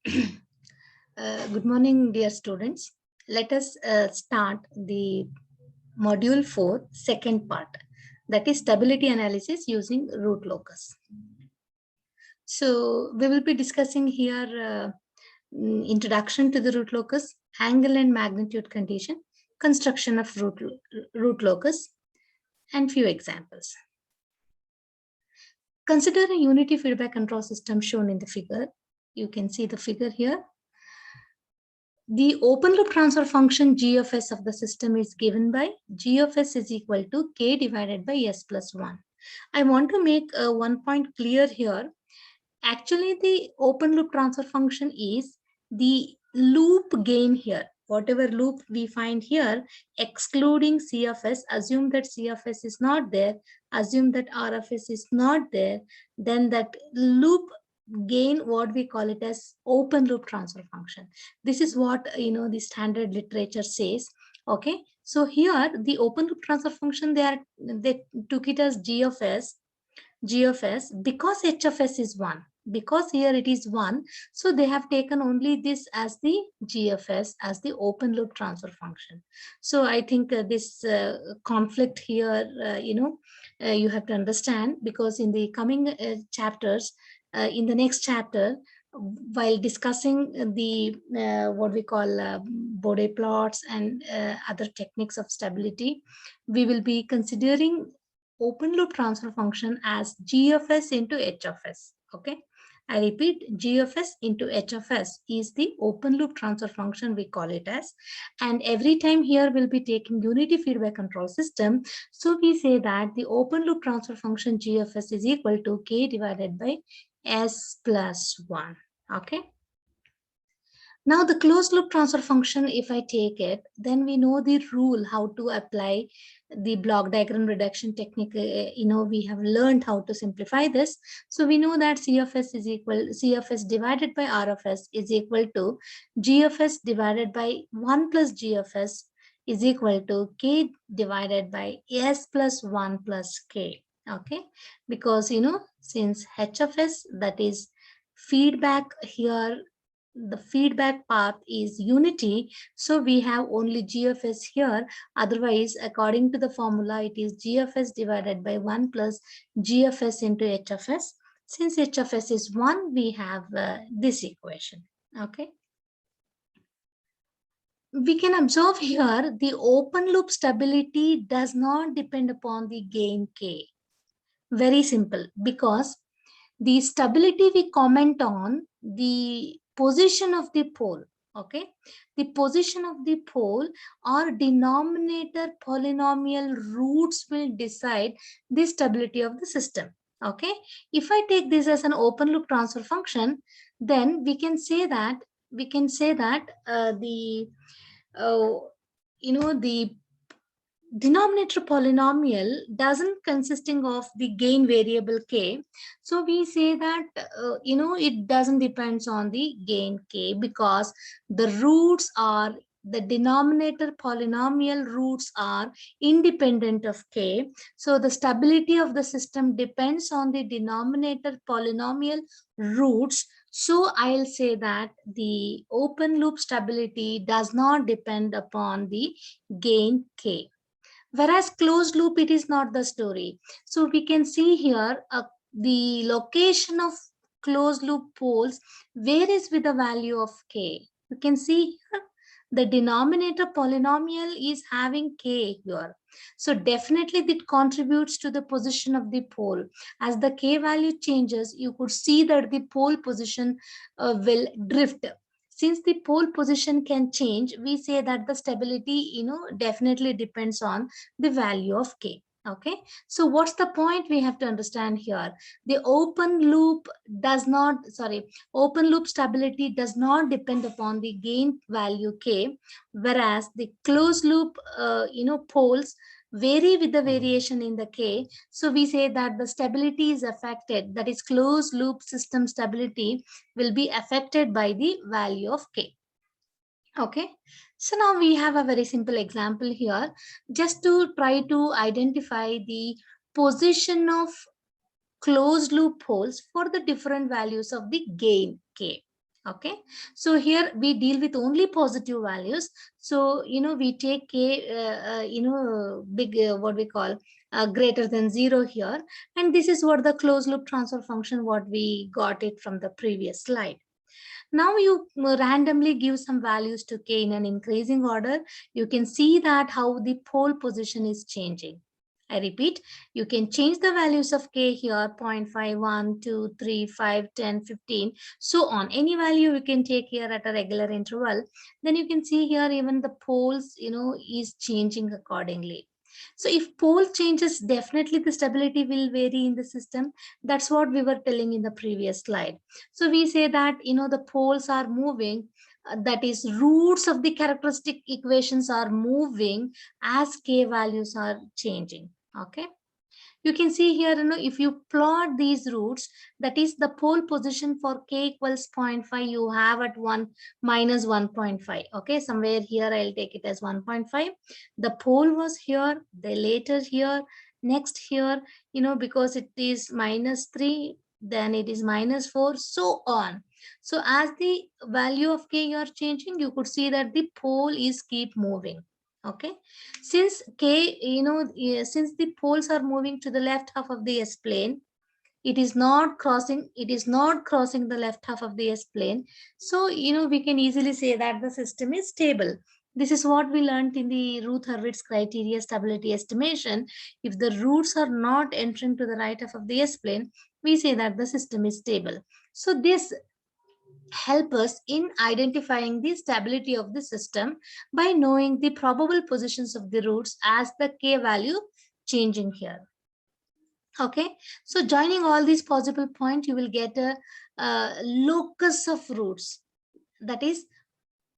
Good morning, dear students. Let us start the module 4, second part, that is stability analysis using root locus. So we will be discussing here introduction to the root locus, angle and magnitude condition, construction of root locus, and few examples. Consider a unity feedback control system shown in the figure. You can see the figure here. The open loop transfer function g of s of the system is given by g of s is equal to k divided by s plus 1. I want to make one point clear here. Actually, the open loop transfer function is the loop gain here. Whatever loop we find here, excluding C of s, assume that C of s is not there, assume that R of s is not there, then that loop gain, what we call it as open loop transfer function. This is what the standard literature says. Okay, so here the open loop transfer function, they took it as g of s because h of s is 1, because here it is 1, so they have taken only this as the g of s as the open loop transfer function. So I think this conflict here you have to understand, because in the coming chapters, in the next chapter, while discussing the what we call Bode plots and other techniques of stability, we will be considering open loop transfer function as g of s into h of s. Okay, I repeat, g of s into h of s is the open loop transfer function, we call it as. And every time here we'll be taking unity feedback control system, so we say that the open loop transfer function g of s is equal to k divided by s plus 1. Okay, now the closed loop transfer function, if I take it, then we know the rule how to apply the block diagram reduction technique. We have learned how to simplify this. So we know that C of s divided by R of s is equal to G of s divided by 1 plus G of s is equal to K divided by S plus 1 plus K. Okay, because since H of s, that is feedback here, the feedback path is unity, so we have only g of s here. Otherwise, according to the formula, it is g of s divided by 1 plus g of s into h of s. Since h of s is 1, we have this equation. Okay, we can observe here the open loop stability does not depend upon the gain k. Very simple, because the stability we comment on the position of the pole. Okay, the position of the pole or denominator polynomial roots will decide the stability of the system. Okay, if I take this as an open loop transfer function, then we can say that the the denominator polynomial doesn't consisting of the gain variable k, so we say that it doesn't depends on the gain k, because the roots are, the denominator polynomial roots are independent of k, so the stability of the system depends on the denominator polynomial roots. So I'll say that the open loop stability does not depend upon the gain k. Whereas closed loop, it is not the story. So we can see here the location of closed loop poles varies with the value of k. You can see here the denominator polynomial is having k here. So definitely that contributes to the position of the pole. As the k value changes, you could see that the pole position will drift. Since the pole position can change, we say that the stability, definitely depends on the value of k. Okay, so what's the point we have to understand here? The open loop stability does not depend upon the gain value k, whereas the closed loop, poles vary with the variation in the k. So we say that the stability is affected, that is closed loop system stability will be affected by the value of k. Okay, so now we have a very simple example here, just to try to identify the position of closed loop poles for the different values of the gain k. Okay, so here we deal with only positive values. So we take k big what we call greater than 0 here, and this is what the closed loop transfer function what we got it from the previous slide. Now you randomly give some values to k in an increasing order. You can see that how the pole position is changing. I repeat, you can change the values of k here 0.5, 1, 2, 3, 5, 10, 15, so on. Any value you can take here at a regular interval. Then you can see here even the poles, is changing accordingly. So if pole changes, definitely the stability will vary in the system. That's what we were telling in the previous slide. So we say that, the poles are moving, that is roots of the characteristic equations are moving as k values are changing. Okay. You can see here, if you plot these roots, that is the pole position for k equals 0.5, you have at 1 minus 1.5. Okay, somewhere here I'll take it as 1.5. The pole was here, the later here, next here, because it is minus 3, then it is minus 4, so on. So as the value of k you are changing, you could see that the pole is keep moving. Okay, since k, since the poles are moving to the left half of the s plane, it is not crossing the left half of the s plane. So we can easily say that the system is stable. This is what we learned in the Routh-Hurwitz criteria stability estimation. If the roots are not entering to the right half of the s plane, we say that the system is stable. So this help us in identifying the stability of the system by knowing the probable positions of the roots as the k value changing here. Okay, so joining all these possible points, you will get a locus of roots, that is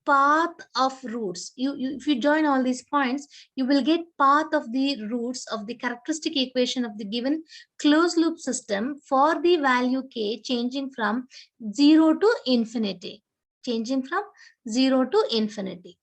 path of roots. If you join all these points, you will get path of the roots of the characteristic equation of the given closed loop system for the value k changing from 0 to infinity. Changing from 0 to infinity.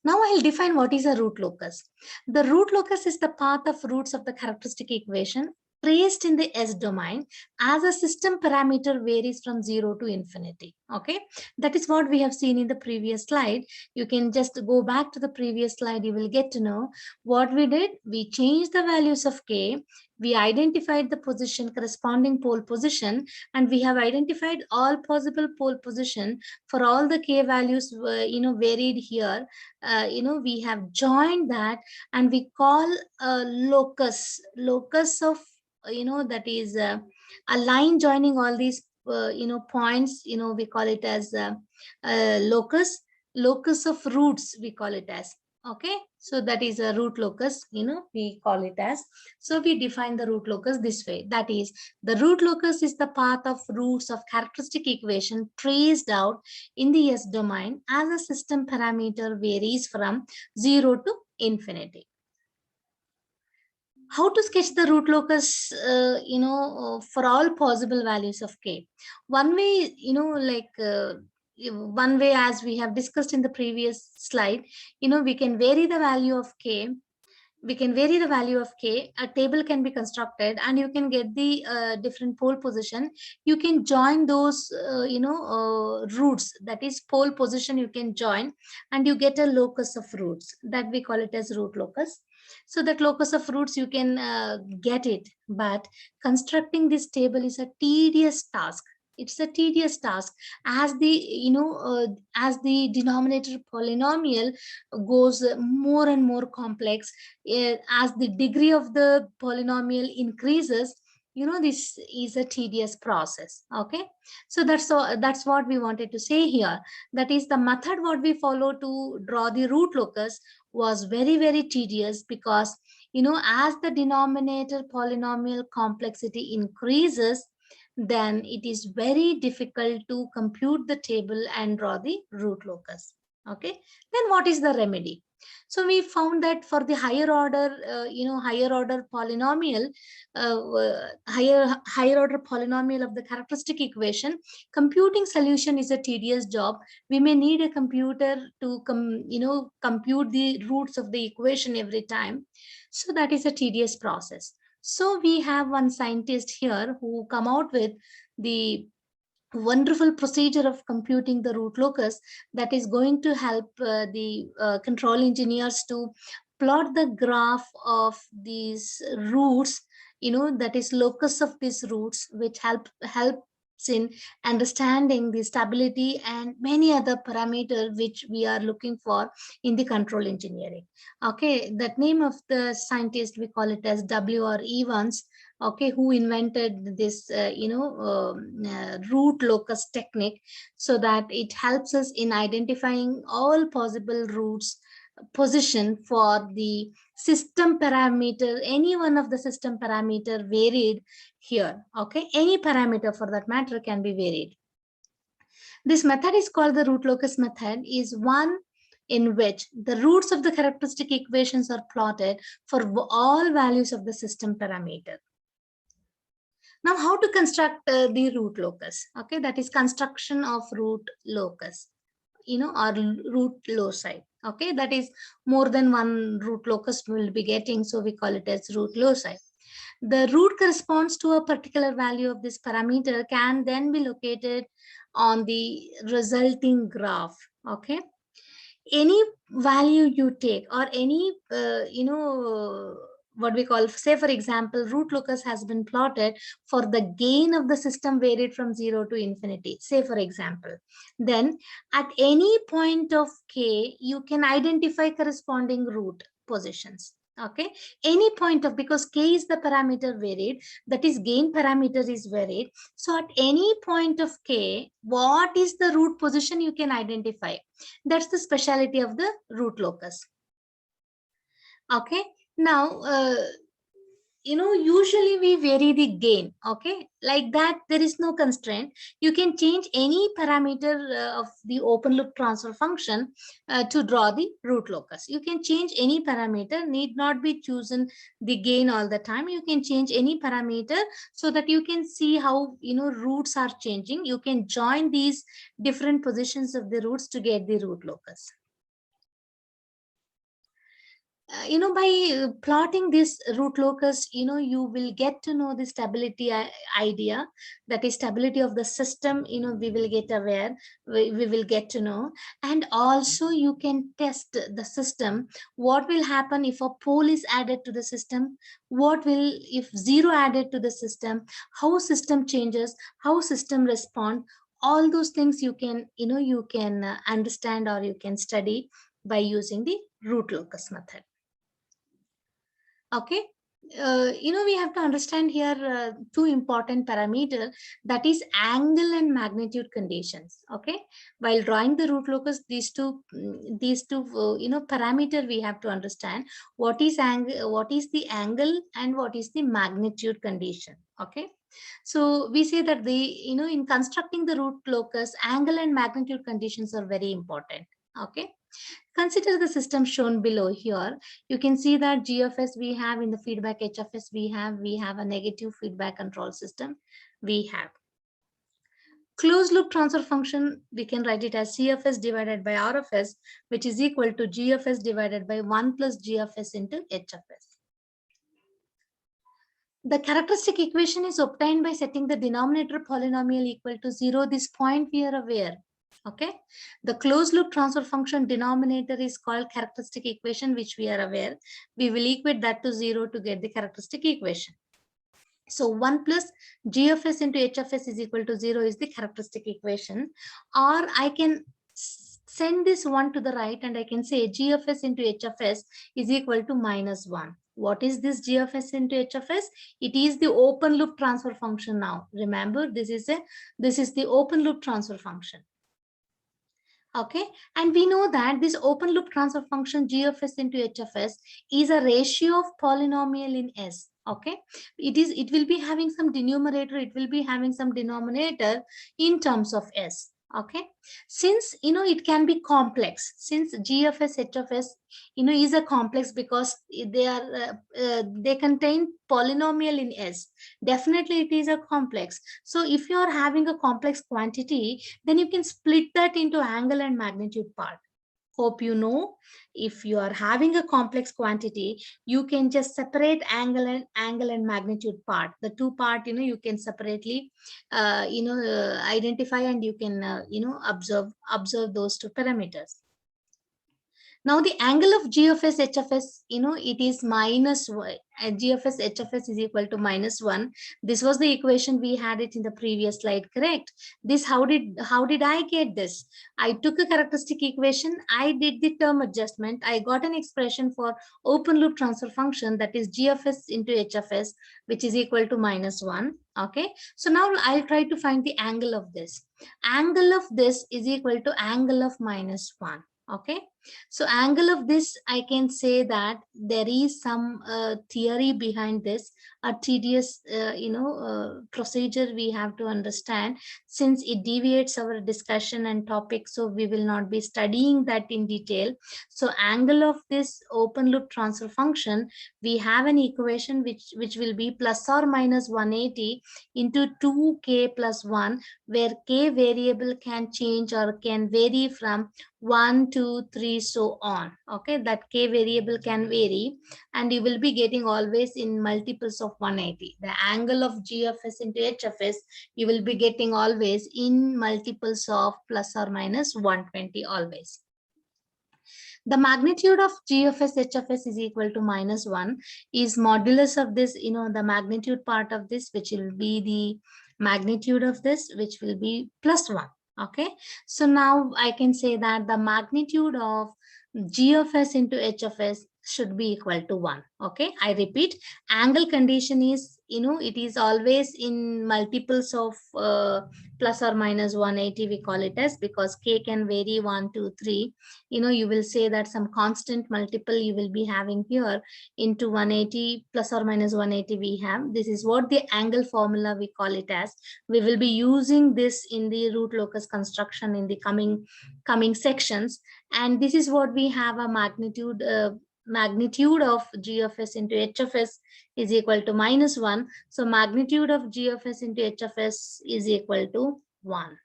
Now I'll define what is a root locus. The root locus is the path of roots of the characteristic equation traced in the S domain as a system parameter varies from 0 to infinity. Okay, that is what we have seen in the previous slide. You can just go back to the previous slide. You will get to know what we did. We changed the values of k. We identified the position, corresponding pole position, and we have identified all possible pole position for all the k values varied here. We have joined that, and we call a locus of that is a line joining all these points. We call it as locus of roots, we call it as. Okay, so that is a root locus, we call it as. So we define the root locus this way, that is the root locus is the path of roots of characteristic equation traced out in the S domain as a system parameter varies from 0 to infinity. How to sketch the root locus, for all possible values of k? One way, one way, as we have discussed in the previous slide, we can vary the value of k. A table can be constructed, and you can get the different pole position. You can join those roots, that is pole position, you can join, and you get a locus of roots, that we call it as root locus. So that locus of roots you can get it, but constructing this table is a tedious task. It's a tedious task, as the denominator polynomial goes more and more complex. As the degree of the polynomial increases, this is a tedious process. Okay, so that's what we wanted to say here. That is, the method what we follow to draw the root locus was very, very tedious, because as the denominator polynomial complexity increases, then it is very difficult to compute the table and draw the root locus. Okay, then what is the remedy? So we found that for the higher order polynomial, higher order polynomial of the characteristic equation, computing solution is a tedious job. We may need a computer to compute the roots of the equation every time. So that is a tedious process. So we have one scientist here who come out with the wonderful procedure of computing the root locus that is going to help the control engineers to plot the graph of these roots, that is locus of these roots, which helps in understanding the stability and many other parameters which we are looking for in the control engineering. Okay, that name of the scientist, we call it as W.R. Evans, okay, who invented this root locus technique, so that it helps us in identifying all possible roots position for the system parameter, any one of the system parameter varied here. Okay, any parameter for that matter can be varied. This method is called the root locus method, is one in which the roots of the characteristic equations are plotted for all values of the system parameter. Now, how to construct the root locus? Okay, that is construction of root locus, or root loci. Okay, that is more than one root locus we will be getting, so we call it as root loci. The root corresponds to a particular value of this parameter, can then be located on the resulting graph. Okay, any value you take, or any what we call, say for example, root locus has been plotted for the gain of the system varied from 0 to infinity, say for example, then at any point of k you can identify corresponding root positions. Okay, any point of, because k is the parameter varied, that is gain parameter is varied, so at any point of k, what is the root position you can identify. That's the speciality of the root locus. Okay, now usually we vary the gain. Okay, like that, there is no constraint. You can change any parameter of the open loop transfer function to draw the root locus. You can change any parameter, need not be chosen the gain all the time. You can change any parameter so that you can see how roots are changing. You can join these different positions of the roots to get the root locus. By plotting this root locus, you will get to know the stability idea, that is stability of the system, we will get aware, we will get to know. And also you can test the system. What will happen if a pole is added to the system? What will, if zero added to the system? How system changes, how system respond? All those things you can, you can understand, or you can study by using the root locus method. Okay, we have to understand here two important parameters, that is angle and magnitude conditions. Okay, while drawing the root locus, these two parameter we have to understand. What is angle, what is the angle, and what is the magnitude condition. Okay, so we say that the in constructing the root locus, angle and magnitude conditions are very important. Okay, consider the system shown below here. You can see that G of S we have, in the feedback H of S we have a negative feedback control system. We have closed loop transfer function. We can write it as C of S divided by R of S, which is equal to G of S divided by 1 plus G of S into H of S. The characteristic equation is obtained by setting the denominator polynomial equal to 0. This point we are aware. Okay, the closed loop transfer function denominator is called characteristic equation, which we are aware. We will equate that to 0 to get the characteristic equation. So 1 plus G of S into H of S is equal to 0 is the characteristic equation. Or I can send this 1 to the right, and I can say G of S into H of S is equal to minus 1. What is this G of S into H of S? It is the open loop transfer function. Now remember, this is the open loop transfer function. Okay, and we know that this open loop transfer function G of S into H of S is a ratio of polynomial in S. Okay, it will be having some denominator, it will be having some denominator in terms of S. Okay, since it can be complex, since G of S H of S is a complex, because they are they contain polynomial in S, definitely it is a complex. So if you are having a complex quantity, then you can split that into angle and magnitude part. hope you know, if you are having a complex quantity, you can just separate angle and magnitude part. The two part, you can separately, identify, and you can, observe those two parameters. Now the angle of G of S, H of S, it is minus y. G of S, H of S is equal to -1. This was the equation we had it in the previous slide, correct? This, how did I get this? I took a characteristic equation, I did the term adjustment, I got an expression for open loop transfer function, that is G of S into H of S, which is equal to -1. Okay, so now I'll try to find the angle of this. Angle of this is equal to angle of -1. Okay, so angle of this, I can say that there is some theory behind this, a tedious procedure we have to understand, since it deviates our discussion and topic, so we will not be studying that in detail. So angle of this open loop transfer function, we have an equation which will be plus or minus 180 into 2k plus 1, where k variable can change or can vary from 1, 2, 3, so on. Okay, that k variable can vary, and you will be getting always in multiples of 180. The angle of G of S into H of S, you will be getting always in multiples of plus or minus 120 always. The magnitude of G of S, H of S is equal to -1 is modulus of this, the magnitude part of this, which will be the magnitude of this, which will be +1. Okay, so now I can say that the magnitude of G of S into H of S should be equal to 1. Okay, I repeat, angle condition is, it is always in multiples of plus or minus 180, we call it as, because k can vary 1, 2, 3. You will say that some constant multiple you will be having here into 180, plus or minus 180 we have. This is what the angle formula we call it as. We will be using this in the root locus construction in the coming sections, and this is what we have a magnitude of G of S into H of S is equal to -1. So magnitude of G of S into H of S is equal to 1.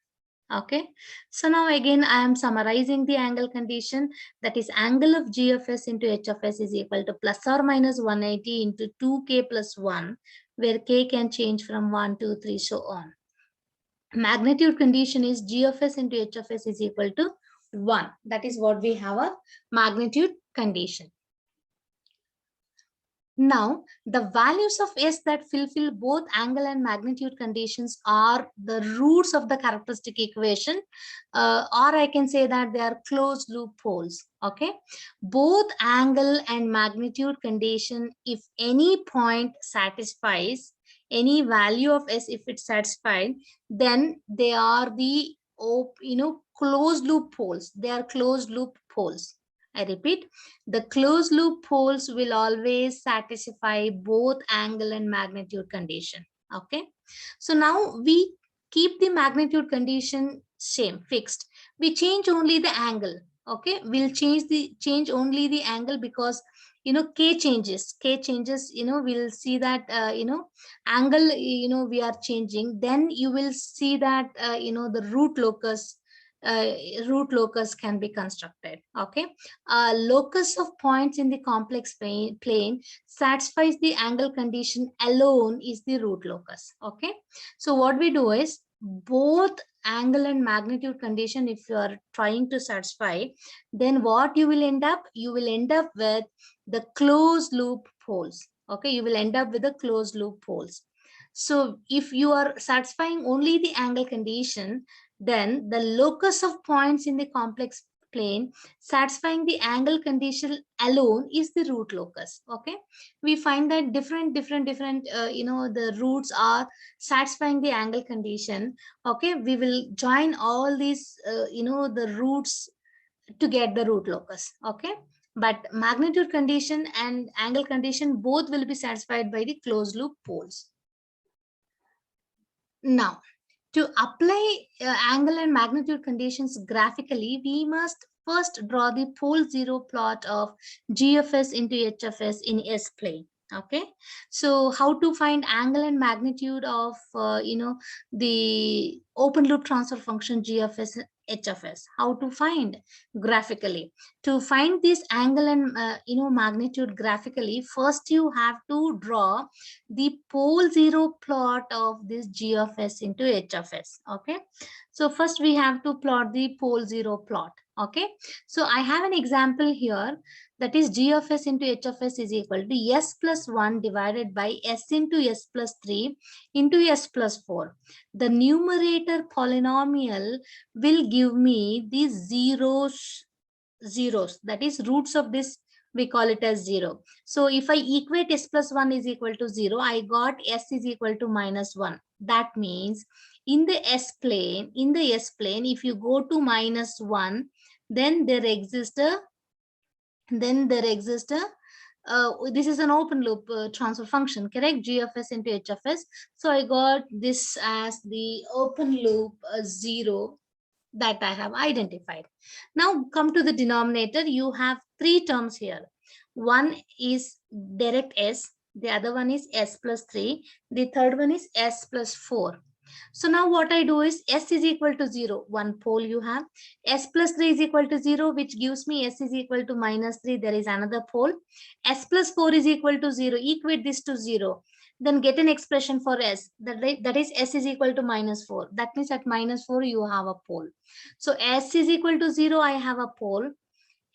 Okay, so now again I am summarizing the angle condition, that is angle of G of S into H of S is equal to plus or minus 180 into 2k plus 1, where k can change from 1, 2, 3, so on. Magnitude condition is G of S into H of S is equal to 1. That is what we have a magnitude condition. Now, the values of S that fulfill both angle and magnitude conditions are the roots of the characteristic equation, or I can say that they are closed loop poles. Okay, both angle and magnitude condition, if any point satisfies any value of S, if it's satisfied, then they are the closed loop poles. They are closed loop poles. I repeat, the closed loop poles will always satisfy both angle and magnitude condition. Okay, so now we keep the magnitude condition same, fixed. We change only the angle. Okay, we'll change only the angle, because k changes, we'll see that angle, we are changing. Then you will see that the root locus can be constructed. Okay, locus of points in the complex plane satisfies the angle condition alone is the root locus. Okay, so what we do is, both angle and magnitude condition, if you are trying to satisfy, then what you will end up with the closed loop poles. Okay, you will end up with the closed loop poles. So if you are satisfying only the angle condition, then the locus of points in the complex plane satisfying the angle condition alone is the root locus. Okay, we find that different the roots are satisfying the angle condition. Okay, we will join all these the roots to get the root locus. Okay, but magnitude condition and angle condition both will be satisfied by the closed loop poles. Now, to apply angle and magnitude conditions graphically, we must first draw the pole zero plot of G of S into H of S in S plane. Okay, so how to find angle and magnitude of the open loop transfer function G of S h of s. How to find? Graphically. To find this angle and magnitude graphically, first you have to draw the pole zero plot of this g of s into h of s. Okay, so first we have to plot the pole zero plot. Okay, so I have an example here, that is g of s into h of s is equal to s plus 1 divided by s into s plus 3 into s plus 4. The numerator polynomial will give me these zeros, that is roots of this, we call it as 0. So if I equate s plus 1 is equal to 0, I got s is equal to minus 1. That means in the s plane, if you go to minus 1, then there exists a this is an open loop transfer function, correct? G of s into h of s. So I got this as the open loop 0 that I have identified. Now come to the denominator. You have three terms here. One is direct s, the other one is s plus 3, the third one is s plus 4. So now what I do is s is equal to 0, one pole you have. S plus 3 is equal to 0, which gives me s is equal to minus 3. There is another pole. S plus 4 is equal to 0. Equate this to 0. Then get an expression for s. That is s is equal to minus 4. That means at minus 4 you have a pole. So s is equal to 0, I have a pole.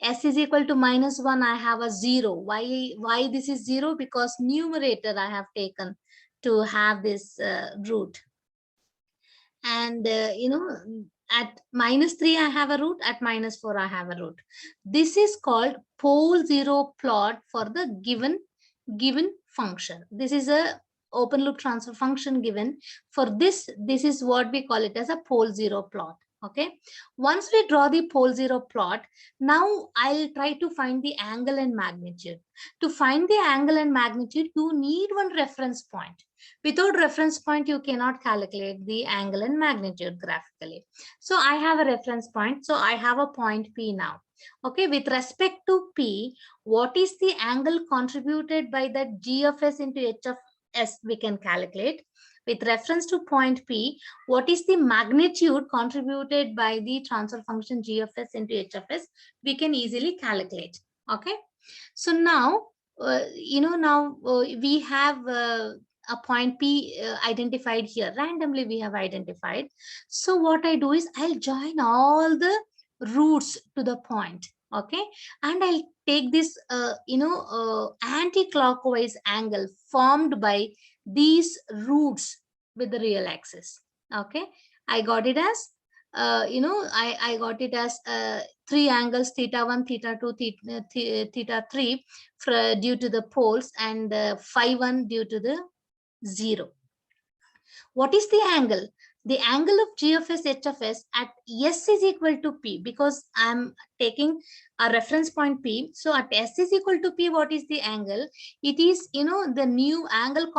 S is equal to minus 1, I have a 0. Why this is 0? Because numerator I have taken to have this root. And at minus 3 I have a root, at minus 4 I have a root. This is called pole zero plot for the given function. This is a open loop transfer function given. For this is what we call it as a pole zero plot. Okay, once we draw the pole zero plot, now I'll try to find the angle and magnitude. To find the angle and magnitude, you need one reference point. Without reference point, you cannot calculate the angle and magnitude graphically. So I have a reference point. So I have a point P now. Okay, with respect to P, what is the angle contributed by the G of S into H of S, we can calculate. With reference to point P, what is the magnitude contributed by the transfer function G of S into H of S, we can easily calculate. Okay, so now, we have a point P identified here. Randomly we have identified. So what I do is I'll join all the roots to the point. Okay, and I'll take this anti-clockwise angle formed by these roots with the real axis. Okay, I got it as I got it as three angles, theta 1, theta 2, theta 3 due to the poles, and phi 1 due to the 0. What is the angle? The angle of G of S, H of S at S is equal to P, because I'm taking a reference point P. So at S is equal to P, what is the angle? It is, the new angle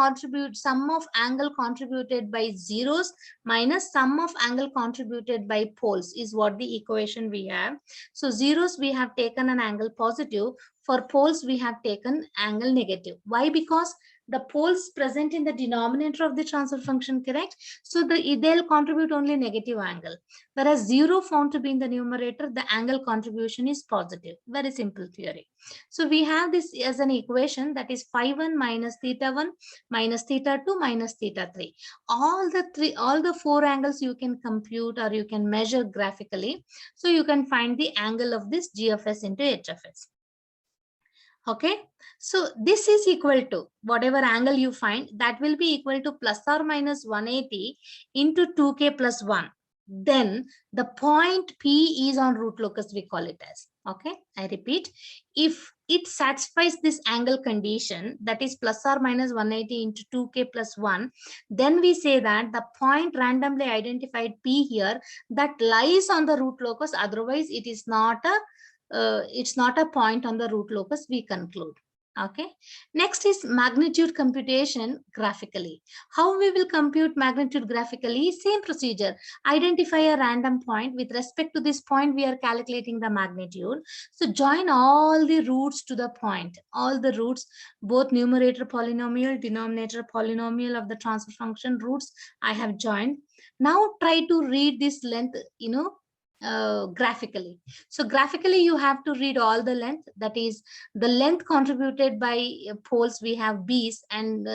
sum of angle contributed by zeros minus sum of angle contributed by poles is what the equation we have. So zeros, we have taken an angle positive. For poles, we have taken angle negative. Why? Because the poles present in the denominator of the transfer function, correct? So they'll contribute only negative angle. Whereas 0 found to be in the numerator, the angle contribution is positive. Very simple theory. So we have this as an equation, that is phi 1 minus theta 1 minus theta 2 minus theta 3. All the four angles you can compute or you can measure graphically. So you can find the angle of this G of S into H of S. Okay, so this is equal to whatever angle you find, that will be equal to plus or minus 180 into 2k plus 1. Then the point P is on root locus, we call it as. Okay, I repeat, if it satisfies this angle condition, that is plus or minus 180 into 2k plus 1, then we say that the point randomly identified P here, that lies on the root locus. Otherwise, it is not a it's not a point on the root locus, we conclude. Okay, next is magnitude computation graphically. How we will compute magnitude graphically? Same procedure. Identify a random point. With respect to this point, we are calculating the magnitude. So join all the roots to the point, all the roots, both numerator polynomial, denominator polynomial of the transfer function roots I have joined. Now try to read this length, graphically. So graphically, you have to read all the length. That is the length contributed by poles. We have B's, and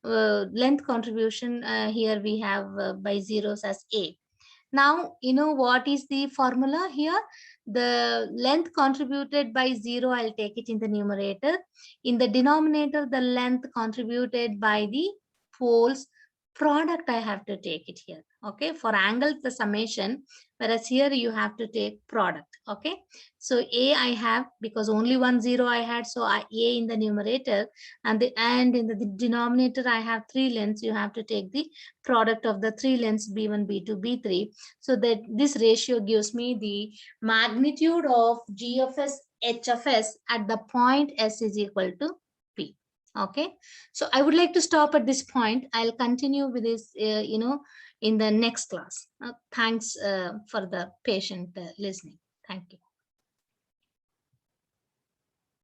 length contribution here we have by zeros as A. Now, what is the formula here? The length contributed by 0, I'll take it in the numerator. In the denominator, the length contributed by the poles product, I have to take it here. Okay, for angles, the summation, whereas here you have to take product. Okay, so A I have, because only 1 0 I had, so A in the numerator, and in the denominator I have 3 lengths. You have to take the product of the 3 lengths B1, B2, B3. So that this ratio gives me the magnitude of G of S, H of S at the point S is equal to P. Okay, so I would like to stop at this point. I'll continue with this, in the next class. Thanks for the patient listening. Thank you.